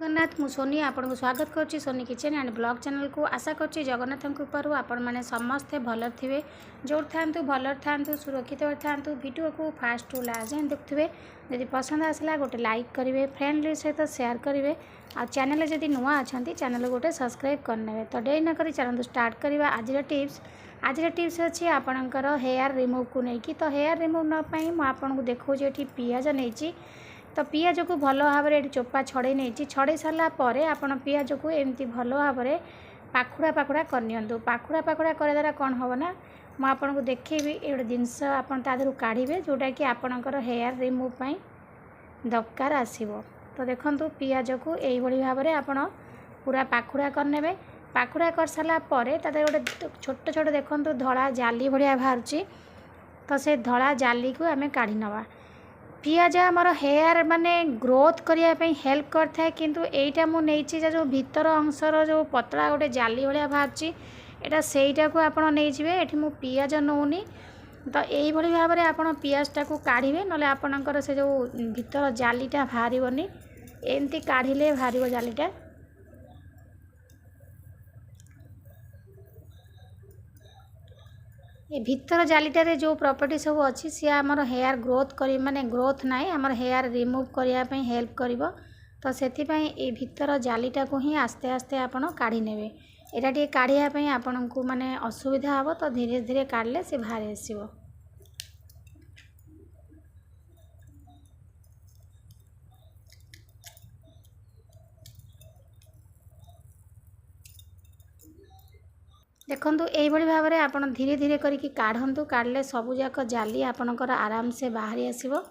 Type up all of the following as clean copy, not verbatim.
जगन्नाथ मु सोनी आपन को स्वागत करछि Soni kitchen and blog channel को। आशा करछि जगन्नाथ कृपारू आपण माने समस्ते भल थिबे, जोर थांतु भलर थांतु सुरक्षित थांतु। वीडियो को फास्ट टू लास्ट जाए देखुवे। यदि पसंद आसला गोटे लाइक करेंगे, फ्रेंडली सहित शेयर करेंगे, आ चैनल जदि नुआ अच्छा चैनल गोटे सब्सक्राइब करने। तो डेरी न करी चलते स्टार्ट करवा आज टिप्स अच्छी आपणकर हेयर रिमूव को लेकिन। तो हेयर रिमूव नाई मुझे देखा ये पियाज नहीं, तो पियाज को भल भाव में चोपा छड़े नहीं। छड़े सारापर आप पियाज को एमती भल भाव में पाखुड़ा पाखुड़ा करनी। पाखुड़ा पाखुड़ा कर द्वारा कौन हम ना मुझे देखी ये जिनस आपड़ काढ़े जोटा कि आपणकर हेयर रिमूव दरकार आसो। तो देखो पियाज को यही भाव में आप पूरा पाखुड़ा करने। पाखुड़ा कर सारापर गोटे छोट छोट देखो धड़ा जाली भाया बाहर, तो से धड़ा जाली को आम काढ़ी नवा। पियाज आमर हेयर माने ग्रोथ करने हेल्प करता है, किंतु एटा मु नहीं जो भीतर अंशर जो पतला गोटे जाली भाया बाहर एटा सेटा को आप नहीं मु पियाज नौनी। तो यही भाव में आप पियाजटा को काढ़े ना आपणकर से जो भीतर जालीटा बाहरनी एमती काढ़ले बाहर जालीटा। ये भीतर जालीटारे जो प्रॉपर्टी सब अच्छी सी आमर हेयर ग्रोथ कर माने ग्रोथ नाई आमर हेयर रिमूव करने हेल्प करिवो। तो सेथिपाई ए भीतर जालीटा को ही आस्ते आस्ते आपन काढ़ी नेबे। एटा टी काढ़िया आपन को माने असुविधा हो, तो धीरे धीरे काढ़ले से बाहर आसीबो। देखो यही भाव में आप धीरे धीरे करके काढ़ू। काढ़ले सबूक जाली आपणकर आराम से बाहर आसो।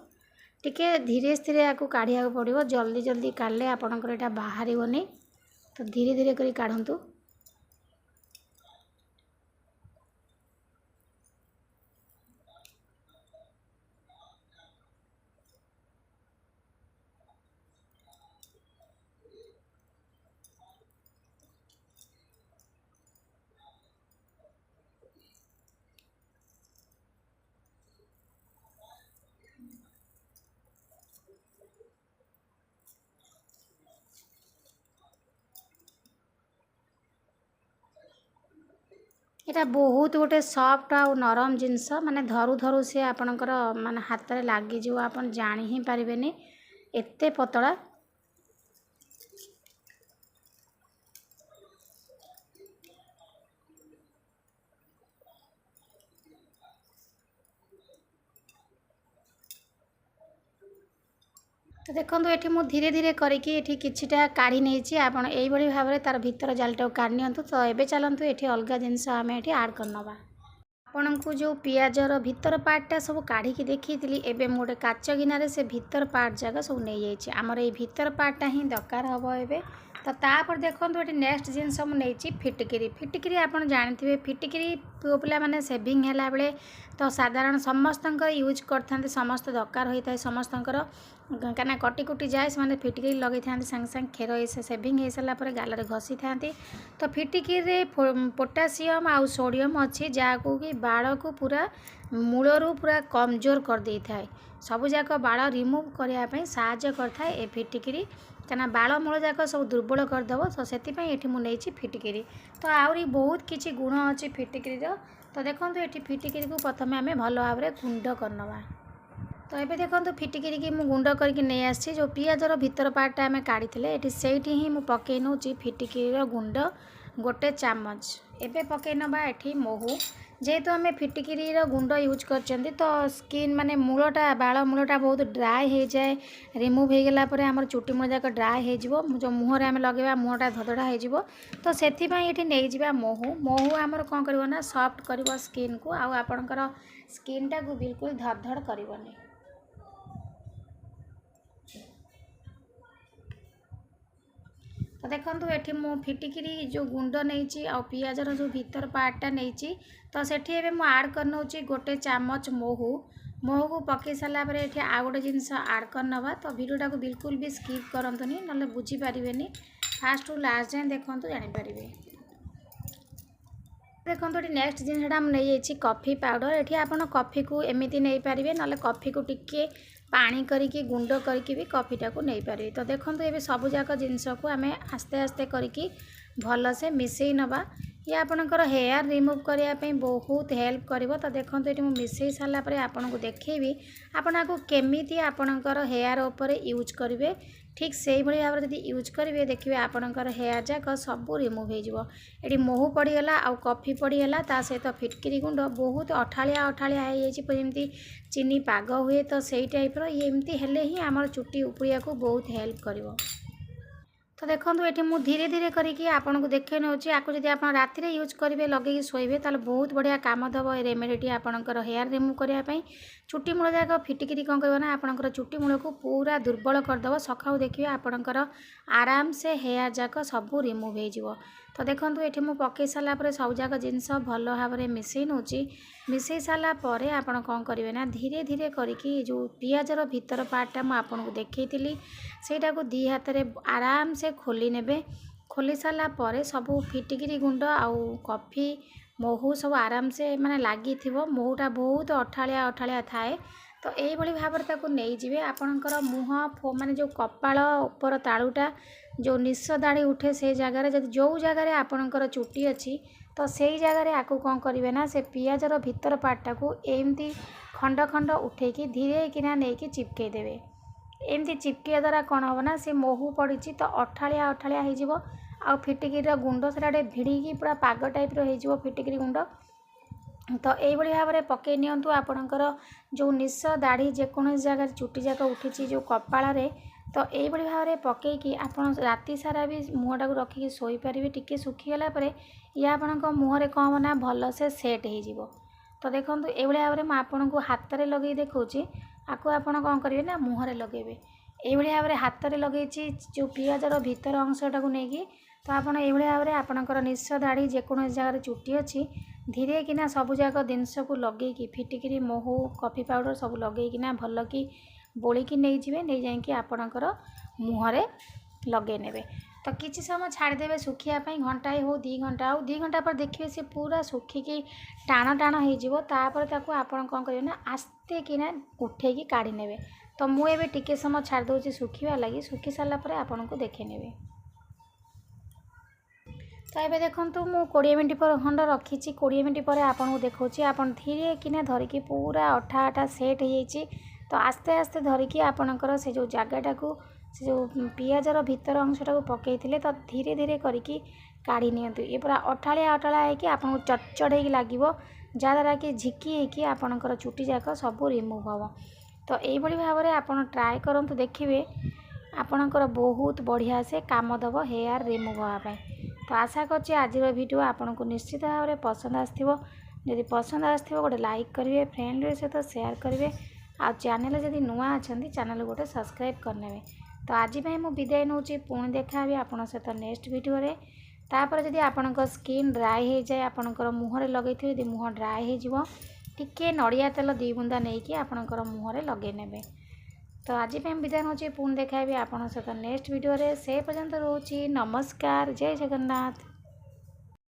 टिके धीरे धीरे या काढ़िया पड़ो, जल्दी जल्दी काढ़ले आपणकर यहाँ बाहर। तो धीरे धीरे कर काढ़ू। एटा बहुत गोटे सॉफ्ट आ नरम जिनस माने धरु धरु से आपणकर माने हाथ में लगी आप जानी ही पारे एते पतला। तो देखो ये मुझे धीरे धीरे करके किछिटा काढ़ी नहीं आप यही भाव में तार भीतर जालीटा काढ़ी नियंतु। तो ये चलतु ये अलग जिनस आम ये आड करनवा। आपण को जो पियाजर भीतर पार्टा सब काढ़ी देखी थी, एवं गोटे काच गिनारे से भीतर पार्ट जगह सब नहीं जाइए। आमर ये भीतर पार्टा ही दरकार हम एवं। तो तापर देखो ये नेक्स्ट जिनस मुझे फिटकिरी। फिटकिरी आप जानते फिटकिरी पुओ पिला माने सेविंग है बेले तो साधारण समस्त यूज करते समस्त दरकार होता है समस्त कहीं कटी कुटी जाए से फिटकिरी लगे था सांगे सांगे खेर सेविंग हो सारापर गाल घसी था। तो फिटकिरी पोटासियम आउ सोडियम अच्छी जहाँ कि बाल को पूरा मूलरू पूरा कमजोर कर दे थाए। सबूक बाल रिमूव करने साहाय्य करता है फिटकिरी, कहीं बाल मूल जाक सब दुर्बल करदेव। तो से मुझे फिटकिरी। तो आहरी बहुत किसी गुण अच्छी फिटकिरी। तो देखो ये फिटकिरी को प्रथम आम भल भाव में गुंड करनवा। तो ये देखो फिटकिरी की मुझे गुंड करके नहीं आसी। जो पियाजर भीतर पार्टा आम काढ़ी थे से ही मुझे पकई नौ फिटकिरी गुंड गोटे चामच। एवं पकई नवा ये महू जेहेतु आम फिटकिरी गुंड यूज कर तो स्किन माने मूलटा बाल मूलटा बहुत ड्राए हो जाए। रिमूव हो गला आम चुटी मूल जाक ड्राए हो जो मुहर आम लगे मुहटा धदड़ा हो। तो से ये नहीं जावा महू। महू आमर कौन कर सॉफ्ट कर स्किन को आपणकर स्किन टा को बिल्कुल धड़धड़ करनी। तो देखो ये मु फिटकिरी जो गुंड नहीं आ पियाजर जो भीतर पार्टा नहीं, तो से मुझे आड कर नौ गोटे चामच महू। महू को पकई सारापर ये आ गोटे जिनस आड करनवा। तो वीडियोटा को बिल्कुल भी स्किप करंतुनी ना बुझीपारे। फास्ट टू लास्ट जाए देखो जानीपर। देखो ये नेक्स्ट जिनसा नहीं कॉफी पाउडर। ये आप कॉफी को एमती नहीं पारे ना कॉफी को टिके पानी करिकी गुंड करिकी भी कॉफीटा को नहीं पारे। तो देखो ये सब जाक जिनस को आम आस्ते आस्ते करिकी भल से मिसई नवा। ये आपणकर हेयर रिमूव करने बहुत हेल्प करिवो। तो देखो ये मिसई सारा पर आपन को देखी आपन को केमिति आपणकर हेयर उपर यूज करेंगे। ठीक से भाई भाव में यूज करेंगे देखिए आपणकर हेयर जाक सब रिमूव हो महू पड़गला आउ कॉफी पड़गला ता सहित फिटकिरी गुंड बहुत अठालिया अठालिया होमती चीनी पाग हुए। तो सही टाइप एमती हेले ही आमर चुट्टी उपड़िया को बहुत हेल्प करिवो। तो देखो ये मुझे धीरे धीरे करके आपन को देखे नौ आपको जब आप राति यूज करेंगे लगे शोबे तो बहुत बढ़िया काम दब रेमेडी आपणकर हेयर रिमूव करने। चुट्टी मूल जाक फिटिकी कौन कर आपणकर चुट्टी मूल को पूरा दुर्बल करदे सका देखिए आपणकर आराम से हेयर जाक सब रिमूव हो। तो देखो ये मुझे पकई सारापर सब जाक जिनस भल भाव में मिसई नौची। मिसई सारापर आपड़ कौन करेंगे ना धीरे धीरे करके जो पियाजर भीतर पार्टा मुझे देखी सेटा को दी हाथ में आराम से खोली नेबे। खोली सारा पर सब फिटिकिरी गुंड आउ कॉफी महू सब आराम से माने लगी महूटा बहुत अठालिया अठालिया थाए। तो यही भाव में नहीं जाए आपणकर मुह माने जो कपाल ऊपर तालुटा जो निश दाढ़ी उठे से जगार जो जगार आपणकर चुट्टी अच्छी तो से जगार आपको कौन करेंगे ना से पियाजर भीतर पार्टा को एमती खंड खंड उठेकी धीरे किना नहीं चिपकई देवे। एमती चिपकिया द्वारा कौन हम ना से महू पड़ी तो अठालिया अठालिया हो आ फिटिकिर गुंड से भिड़ी पूरा पाग टाइप हो फिटिकिरी गुंड। तो यही भाव में पकई नियंतु आपणकर जो निश दाढ़ी जेकोसी जगह चुट्टी जाक उठी जो कपाल तो यही भाव में पकईकी आप राति सारा भी मुहटा को रखिकी शोपारे टिके सुखीगला या आपण मुहर कौन हम ना भल से सेट हो। तो देखो ये भाव में आपन को हाथ में लगे देखी आपको आपड़ कौन करेंगे ना मुहर लगेबे। ये भाव में हाथ में लगे जो पियाजर भीतर अंशटा को लेकिन तो आपड़ ये भाव में आपणकर निश दाढ़ी जेकोसी जगह चुट्टी अच्छी धीरे किना सब जाक जिनस को लगे फिटिकिरी महू कॉफी पाउडर सब लगे भल कि बोलिकी नहीं जाए नहीं जाकि आपणकर मुहर लगे नेबे। तो किसी समय छाड़देवे सुखापी घंटाए हो 2 घंटा हो 2 घंटा पर देखिए सी पूरा सुखिकी टाण टाण होपर आपड़ कौन करेंगे ना आस्ते किना उठेकी काढ़ी नेबे। तो मुझे टिके समय छाड़ दूसरी सुखा लगी सुखी सारापर आपन को देखे नेबे। तो ये देखो मुझे 20 मिनट पर खंड रखी 20 मिनट पर आपको देखा आप धीरे किना धरिकी पूरा अठा अठा सेट हो। तो आस्ते आस्ते धरिकी आपणकर से जो जगटा को से जो पियाजर भीतर अंशटा को पकई तो धीरे धीरे करके काढ़ी नियंतु। ये पूरा अठालिया अठालिया होगी आपको चटचट हो लगे जहाँद्वारा कि झिकी होगी आपणकर चुट्टी जाक सब रिमूव हम। तो यही भाव में आप ट्राए करूँ देखिए आपणकर बहुत बढ़िया से काम दब हेयर रिमूव होगापी। तो आशा करछि आज वीडियो आपन को निश्चित भाव में पसंद आसथिबो। यदि पसंद आसथिबो गोटे लाइक करेंगे फ्रेंड सहित शेयर करेंगे आ चैनल जदि नुआ अच्छा चैनल गोटे सब्सक्राइब करने। तो आज मैं विदाय नौ पुणी देखा आपन सहित नेक्स्ट वीडियो रे। तापर जदि आपणकर स्किन ड्राई हो जाए आपणकर मुहर लगे यदि मुह ड्राई हो टिके नड़िया तेल 2 बुंदा नहीं कि आपणकर मुहर लगे नेबे। तो आज मैं विदाय नौ पुणी देखा आपन सहित नेक्स्ट वीडियो रे। से पर्यंत रोची नमस्कार जय जगन्नाथ।